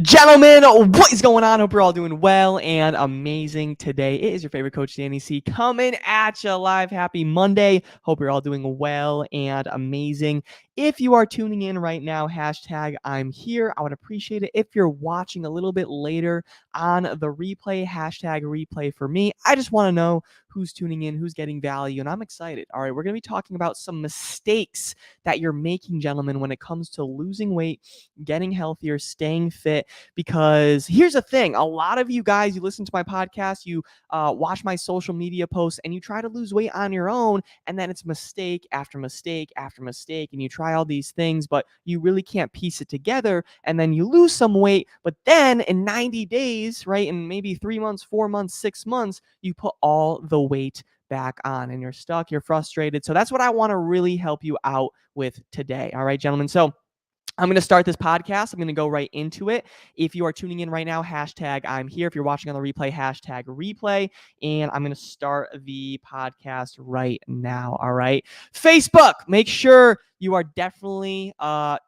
Gentlemen, what is going on? Hope you're all doing well and amazing today. It is your favorite coach, Danny C, coming at you live. Happy Monday. Hope you're all doing well and amazing. If you are tuning in right now, hashtag I'm here. I would appreciate it if you're watching a little bit later on the replay, hashtag replay for me. I just want to know who's tuning in, who's getting value, and I'm excited. All right, we're going to be talking about some mistakes that you're making, gentlemen, when it comes to losing weight, getting healthier, staying fit. Because here's the thing, a lot of you guys, you listen to my podcast, you watch my social media posts, and you try to lose weight on your own, and then it's mistake after mistake after mistake, and you try all these things, but you really can't piece it together, and then you lose some weight, but then in 90 days, right, in maybe 3 months, 4 months, 6 months, you put all the weight back on, and you're stuck, you're frustrated. So that's what I want to really help you out with today. All right, gentlemen. So I'm going to start this podcast. I'm going to go right into it. If you are tuning in right now, hashtag I'm here. If you're watching on the replay, hashtag replay. And I'm going to start the podcast right now. All right. Facebook, make sure you are definitely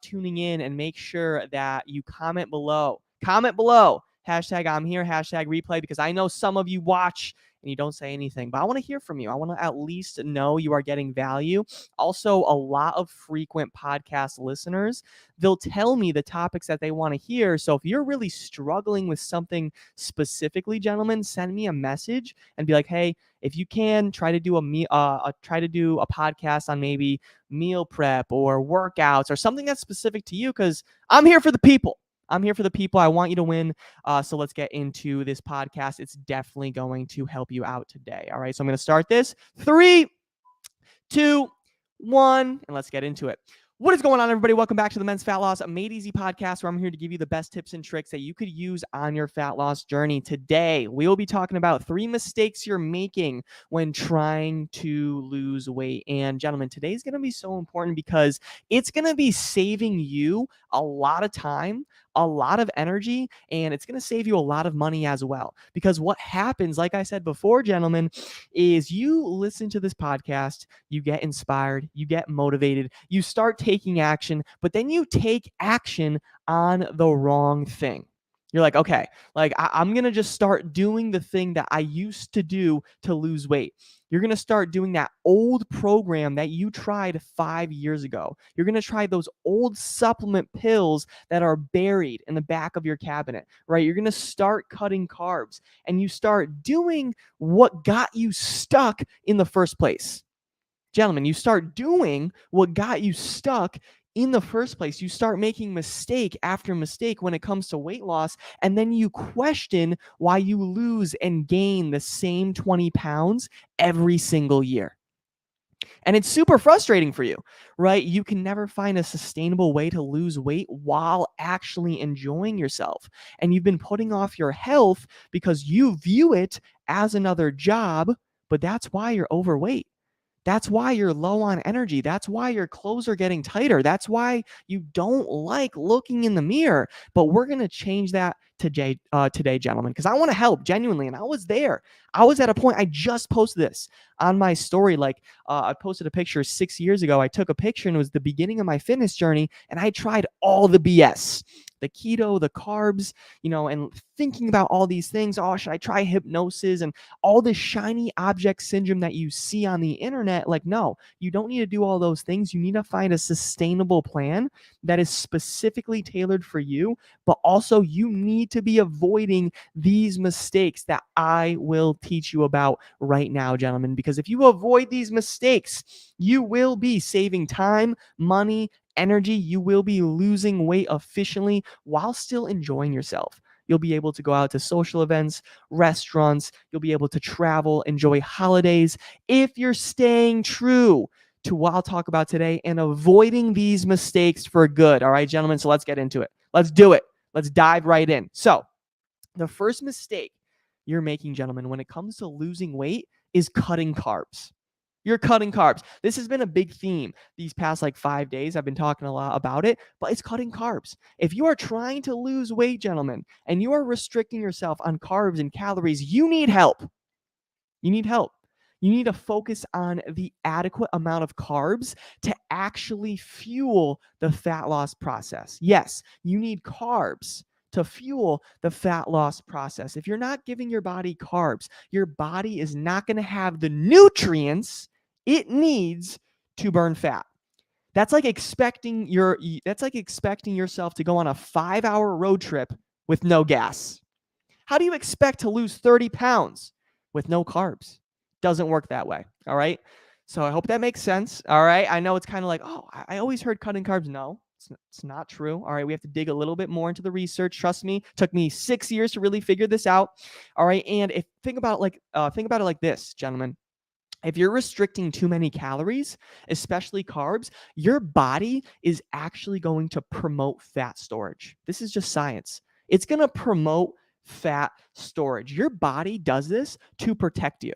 tuning in and make sure that you comment below. Comment below. Hashtag I'm here, hashtag replay, because I know some of you watch and you don't say anything, but I want to hear from you. I want to at least know you are getting value. Also, a lot of frequent podcast listeners, they'll tell me the topics that they want to hear. So if you're really struggling with something specifically, gentlemen, send me a message and be like, hey, if you can, try to do a podcast on maybe meal prep or workouts or something that's specific to you, because I'm here for the people. I'm here for the people. I want you to win. So let's get into this podcast. It's definitely going to help you out today. All right. So I'm going to start this. 3, 2, 1, and let's get into it. What is going on, everybody? Welcome back to the Men's Fat Loss Made Easy podcast, where I'm here to give you the best tips and tricks that you could use on your fat loss journey. Today, we will be talking about 3 mistakes you're making when trying to lose weight. And gentlemen, today is going to be so important because it's going to be saving you a lot of time, a lot of energy, and it's going to save you a lot of money as well. Because what happens, like I said before, gentlemen, is you listen to this podcast, you get inspired, you get motivated, you start taking action, but then you take action on the wrong thing. You're like, okay, like I'm going to just start doing the thing that I used to do to lose weight. You're going to start doing that old program that you tried 5 years ago. You're going to try those old supplement pills that are buried in the back of your cabinet, right? You're going to start cutting carbs and you start doing what got you stuck in the first place. Gentlemen, you start doing what got you stuck in the first place. You start making mistake after mistake when it comes to weight loss, and then you question why you lose and gain the same 20 pounds every single year. And it's super frustrating for you, right? You can never find a sustainable way to lose weight while actually enjoying yourself. And you've been putting off your health because you view it as another job, but that's why you're overweight. That's why you're low on energy. That's why your clothes are getting tighter. That's why you don't like looking in the mirror. But we're going to change that today, gentlemen, because I want to help genuinely. And I was there. I was at a point, I just posted this on my story. Like I posted a picture 6 years ago. I took a picture and it was the beginning of my fitness journey. And I tried all the BS. The keto, the carbs, and thinking about all these things. Oh, should I try hypnosis and all this shiny object syndrome that you see on the internet? Like, no, you don't need to do all those things. You need to find a sustainable plan that is specifically tailored for you, but also you need to be avoiding these mistakes that I will teach you about right now, gentlemen, because if you avoid these mistakes, you will be saving time, money, energy. You will be losing weight efficiently while still enjoying yourself. You'll be able to go out to social events, restaurants. You'll be able to travel, enjoy holidays if you're staying true to what I'll talk about today and avoiding these mistakes for good. All right, gentlemen, so let's get into it. Let's do it. Let's dive right in. So the first mistake you're making, gentlemen, when it comes to losing weight is cutting carbs. You're cutting carbs. This has been a big theme these past 5 days. I've been talking a lot about it, but it's cutting carbs. If you are trying to lose weight, gentlemen, and you are restricting yourself on carbs and calories, you need help. You need help. You need to focus on the adequate amount of carbs to actually fuel the fat loss process. Yes, you need carbs to fuel the fat loss process. If you're not giving your body carbs, your body is not going to have the nutrients it needs to burn fat. That's like expecting yourself to go on a 5-hour road trip with no gas. How do you expect to lose 30 pounds with no carbs? Doesn't work that way. All right. So I hope that makes sense. All right. I know it's kind of like, oh, I always heard cutting carbs. No, it's not true. All right. We have to dig a little bit more into the research. Trust me, it took me 6 years to really figure this out. All right. And think about it like this, gentlemen. If you're restricting too many calories, especially carbs, your body is actually going to promote fat storage. This is just science. It's going to promote fat storage. Your body does this to protect you.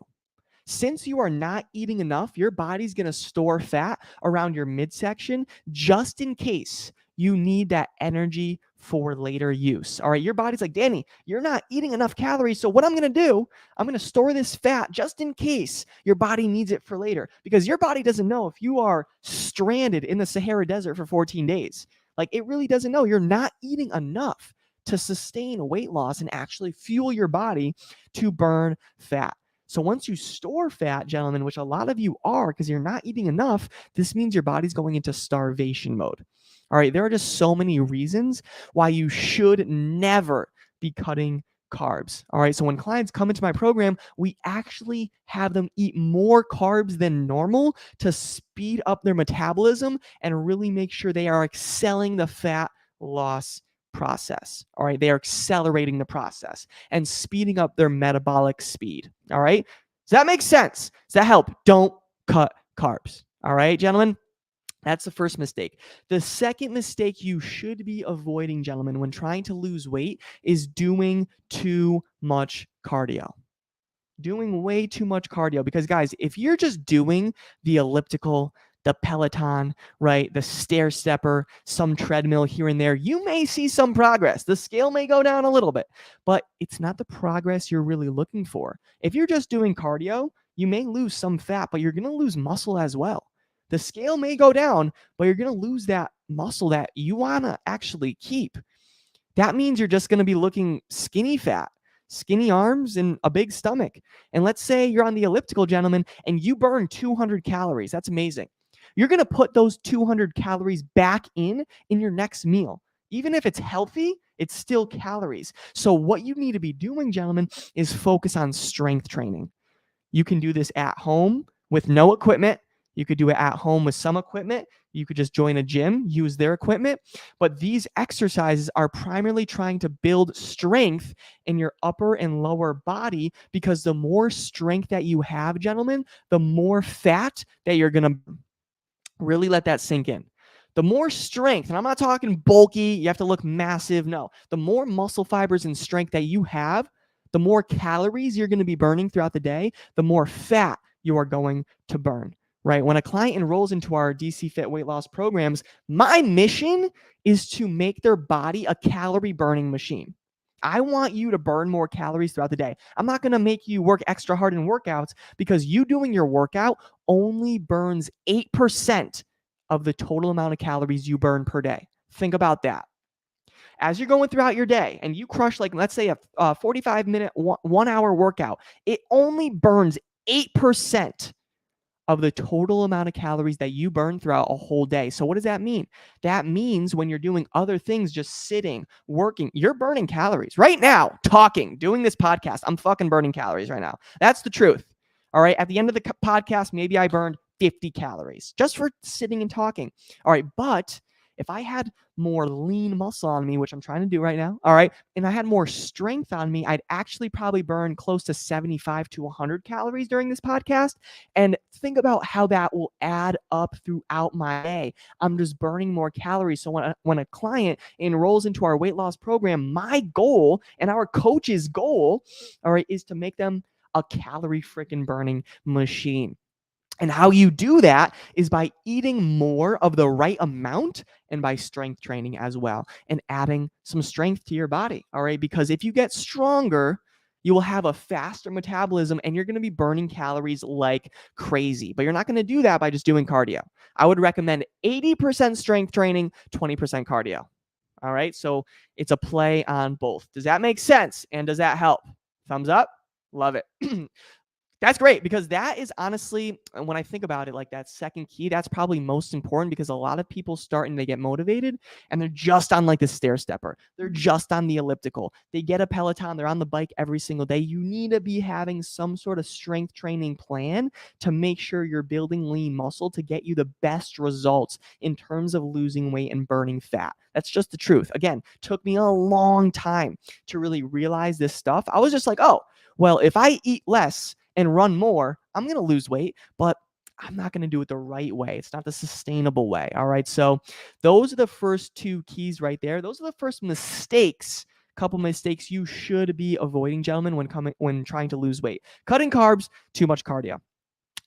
Since you are not eating enough, your body's going to store fat around your midsection just in case you need that energy for later use. All right, your body's like, Danny, you're not eating enough calories. So what I'm going to do, I'm going to store this fat just in case your body needs it for later, because your body doesn't know if you are stranded in the Sahara Desert for 14 days. Like, it really doesn't know. You're not eating enough to sustain weight loss and actually fuel your body to burn fat. So once you store fat, gentlemen, which a lot of you are because you're not eating enough, this means your body's going into starvation mode. All right, there are just so many reasons why you should never be cutting carbs. All right, so when clients come into my program, we actually have them eat more carbs than normal to speed up their metabolism and really make sure they are excelling the fat loss process. All right, they are accelerating the process and speeding up their metabolic speed. All right, does that make sense? Does that help? Don't cut carbs. All right, gentlemen. That's the first mistake. The second mistake you should be avoiding, gentlemen, when trying to lose weight is doing too much cardio. Doing way too much cardio. Because, guys, if you're just doing the elliptical, the Peloton, right, the stair stepper, some treadmill here and there, you may see some progress. The scale may go down a little bit, but it's not the progress you're really looking for. If you're just doing cardio, you may lose some fat, but you're going to lose muscle as well. The scale may go down, but you're going to lose that muscle that you want to actually keep. That means you're just going to be looking skinny fat, skinny arms, and a big stomach. And let's say you're on the elliptical, gentlemen, and you burn 200 calories. That's amazing. You're going to put those 200 calories back in your next meal. Even if it's healthy, it's still calories. So what you need to be doing, gentlemen, is focus on strength training. You can do this at home with no equipment. You could do it at home with some equipment. You could just join a gym, use their equipment. But these exercises are primarily trying to build strength in your upper and lower body, because the more strength that you have, gentlemen, the more fat that you're going to really let that sink in. The more strength, and I'm not talking bulky, you have to look massive. No, the more muscle fibers and strength that you have, the more calories you're going to be burning throughout the day, the more fat you are going to burn. Right? When a client enrolls into our DC Fit weight loss programs, my mission is to make their body a calorie burning machine. I want you to burn more calories throughout the day. I'm not going to make you work extra hard in workouts, because you doing your workout only burns 8% of the total amount of calories you burn per day. Think about that. As you're going throughout your day and you crush, like, let's say a 45-minute, 1 hour workout, it only burns 8% of the total amount of calories that you burn throughout a whole day. So what does that mean? That means when you're doing other things, just sitting, working, you're burning calories. Right now, talking, doing this podcast, I'm fucking burning calories right now. That's the truth. All right. At the end of the podcast, maybe I burned 50 calories just for sitting and talking. All right. But if I had more lean muscle on me, which I'm trying to do right now, all right, and I had more strength on me, I'd actually probably burn close to 75 to 100 calories during this podcast. And think about how that will add up throughout my day. I'm just burning more calories. So when a client enrolls into our weight loss program, my goal and our coach's goal, all right, is to make them a calorie freaking burning machine. And how you do that is by eating more of the right amount and by strength training as well, and adding some strength to your body. All right. Because if you get stronger, you will have a faster metabolism and you're going to be burning calories like crazy. But you're not going to do that by just doing cardio. I would recommend 80% strength training, 20% cardio. All right. So it's a play on both. Does that make sense? And does that help? Thumbs up. Love it. That's great because that is honestly, when I think about it, like that second key, that's probably most important because a lot of people start and they get motivated and they're just on like the stair stepper. They're just on the elliptical. They get a Peloton. They're on the bike every single day. You need to be having some sort of strength training plan to make sure you're building lean muscle to get you the best results in terms of losing weight and burning fat. That's just the truth. Again, took me a long time to really realize this stuff. I was just like, oh, well, if I eat less and run more, I'm going to lose weight, but I'm not going to do it the right way. It's not the sustainable way. All right. So those are the first two keys right there. Those are the first mistakes, couple mistakes you should be avoiding, gentlemen, when trying to lose weight. Cutting carbs, too much cardio.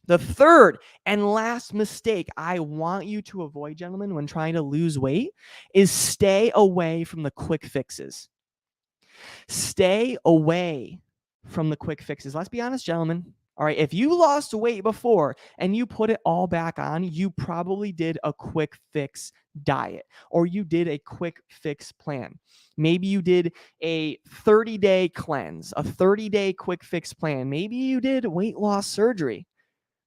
The third and last mistake I want you to avoid, gentlemen, when trying to lose weight is stay away from the quick fixes. Stay away from the quick fixes. Let's be honest, gentlemen. All right, if you lost weight before and you put it all back on, you probably did a quick fix diet or you did a quick fix plan. Maybe you did a 30-day cleanse, a 30-day quick fix plan. Maybe you did weight loss surgery.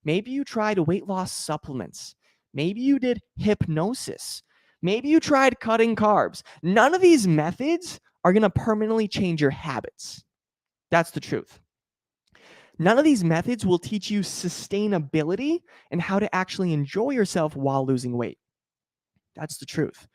Maybe you tried weight loss supplements. Maybe you did hypnosis. Maybe you tried cutting carbs. None of these methods are going to permanently change your habits. That's the truth. None of these methods will teach you sustainability and how to actually enjoy yourself while losing weight. That's the truth,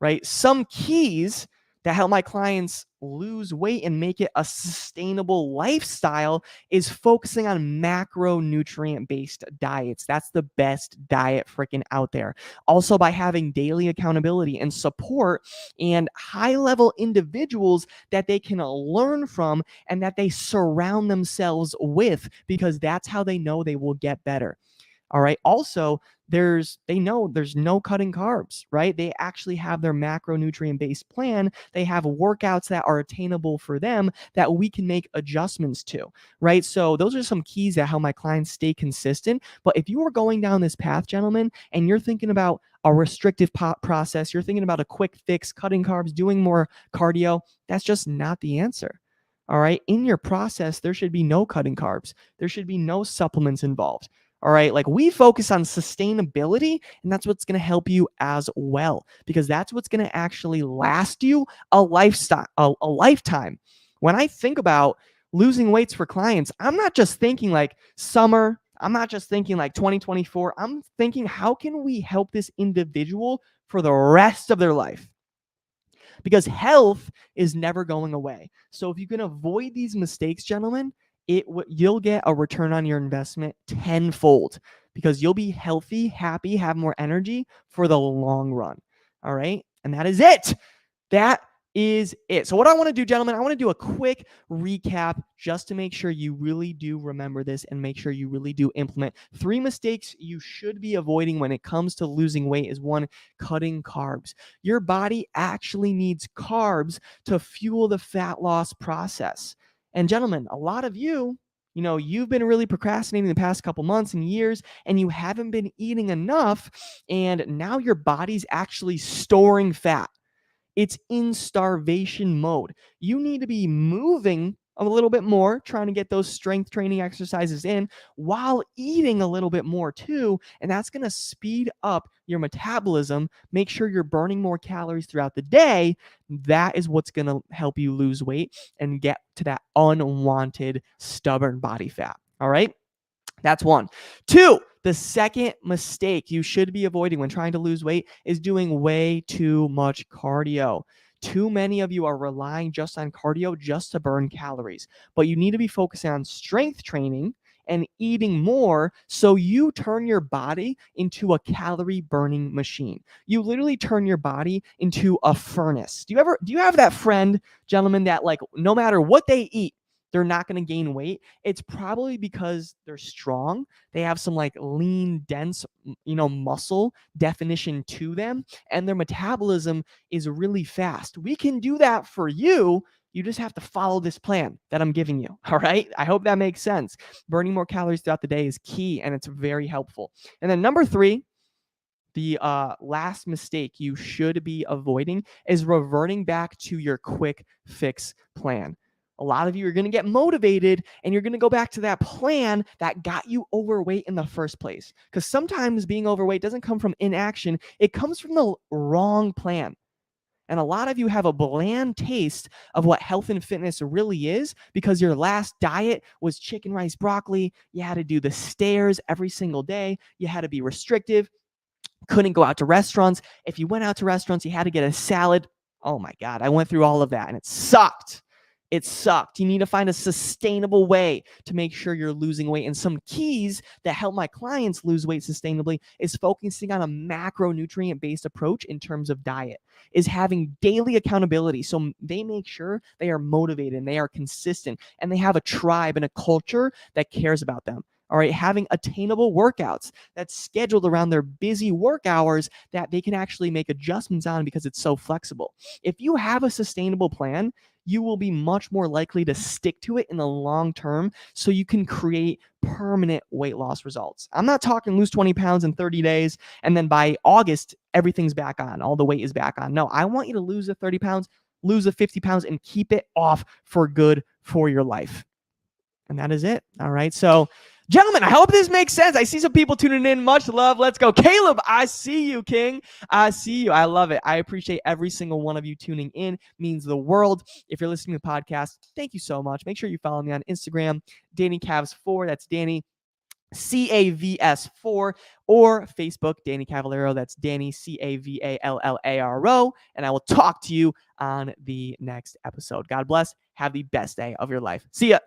right? Some keys that help my clients lose weight and make it a sustainable lifestyle is focusing on macronutrient-based diets. That's the best diet freaking out there. Also, by having daily accountability and support and high-level individuals that they can learn from and that they surround themselves with, because that's how they know they will get better. All right. Also, they know there's no cutting carbs, right? They actually have their macronutrient based plan. They have workouts that are attainable for them that we can make adjustments to, right? So those are some keys that help my clients stay consistent. But if you are going down this path, gentlemen, and you're thinking about a restrictive process, you're thinking about a quick fix, cutting carbs, doing more cardio, that's just not the answer. All right. In your process, there should be no cutting carbs. There should be no supplements involved. All right. Like we focus on sustainability, and that's what's going to help you as well, because that's what's going to actually last you a lifetime. When I think about losing weights for clients, I'm not just thinking like summer. I'm not just thinking like 2024. I'm thinking, how can we help this individual for the rest of their life? Because health is never going away. So if you can avoid these mistakes, gentlemen, you'll get a return on your investment tenfold, because you'll be healthy, happy, have more energy for the long run. All right. And that is it. That is it. So what I want to do, gentlemen, I want to do a quick recap just to make sure you really do remember this and make sure you really do implement 3 mistakes you should be avoiding when it comes to losing weight. Is 1, cutting carbs. Your body actually needs carbs to fuel the fat loss process. And gentlemen, a lot of you've been really procrastinating the past couple months and years, and you haven't been eating enough, and now your body's actually storing fat. It's in starvation mode. You need to be moving a little bit more, trying to get those strength training exercises in while eating a little bit more too. And that's going to speed up your metabolism, make sure you're burning more calories throughout the day. That is what's going to help you lose weight and get to that unwanted, stubborn body fat. All right. That's 1. 2, the second mistake you should be avoiding when trying to lose weight is doing way too much cardio. Too many of you are relying just on cardio just to burn calories, but you need to be focusing on strength training and eating more, so you turn your body into a calorie burning machine. You literally turn your body into a furnace. Do you have that friend, gentlemen, that like no matter what they eat, they're not going to gain weight? It's probably because they're strong. They have some like lean, dense, muscle definition to them, and their metabolism is really fast. We can do that for you. You just have to follow this plan that I'm giving you. All right. I hope that makes sense. Burning more calories throughout the day is key, and it's very helpful. And then number 3, the last mistake you should be avoiding is reverting back to your quick fix plan. A lot of you are going to get motivated and you're going to go back to that plan that got you overweight in the first place. Because sometimes being overweight doesn't come from inaction, it comes from the wrong plan. And a lot of you have a bland taste of what health and fitness really is because your last diet was chicken, rice, broccoli. You had to do the stairs every single day. You had to be restrictive, couldn't go out to restaurants. If you went out to restaurants, you had to get a salad. Oh my God, I went through all of that and it sucked. It sucked. You need to find a sustainable way to make sure you're losing weight. And some keys that help my clients lose weight sustainably is focusing on a macronutrient-based approach in terms of diet, is having daily accountability. So they make sure they are motivated and they are consistent and they have a tribe and a culture that cares about them. All right, having attainable workouts that's scheduled around their busy work hours that they can actually make adjustments on because it's so flexible. If you have a sustainable plan, you will be much more likely to stick to it in the long term so you can create permanent weight loss results. I'm not talking lose 20 pounds in 30 days and then by August, everything's back on. All the weight is back on. No, I want you to lose the 30 pounds, lose the 50 pounds, and keep it off for good for your life. And that is it. All right. So, gentlemen, I hope this makes sense. I see some people tuning in. Much love. Let's go. Caleb, I see you, King. I see you. I love it. I appreciate every single one of you tuning in. It means the world. If you're listening to the podcast, thank you so much. Make sure you follow me on Instagram, Danny Cavs4. That's Danny CAVS4, or Facebook, Danny Cavallaro. That's Danny CAVALLARO. And I will talk to you on the next episode. God bless. Have the best day of your life. See ya.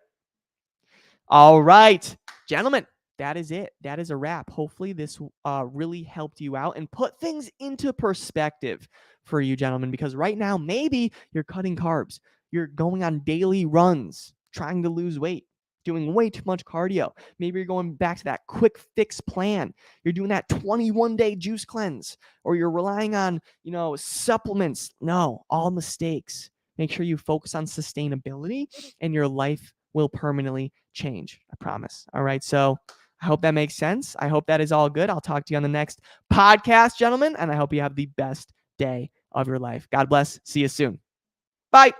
All right, gentlemen, that is it. That is a wrap. Hopefully this really helped you out and put things into perspective for you, gentlemen, because right now, maybe you're cutting carbs. You're going on daily runs, trying to lose weight, doing way too much cardio. Maybe you're going back to that quick fix plan. You're doing that 21-day juice cleanse, or you're relying on, supplements. No, all mistakes. Make sure you focus on sustainability and your life will permanently change. I promise. All right. So I hope that makes sense. I hope that is all good. I'll talk to you on the next podcast, gentlemen. And I hope you have the best day of your life. God bless. See you soon. Bye.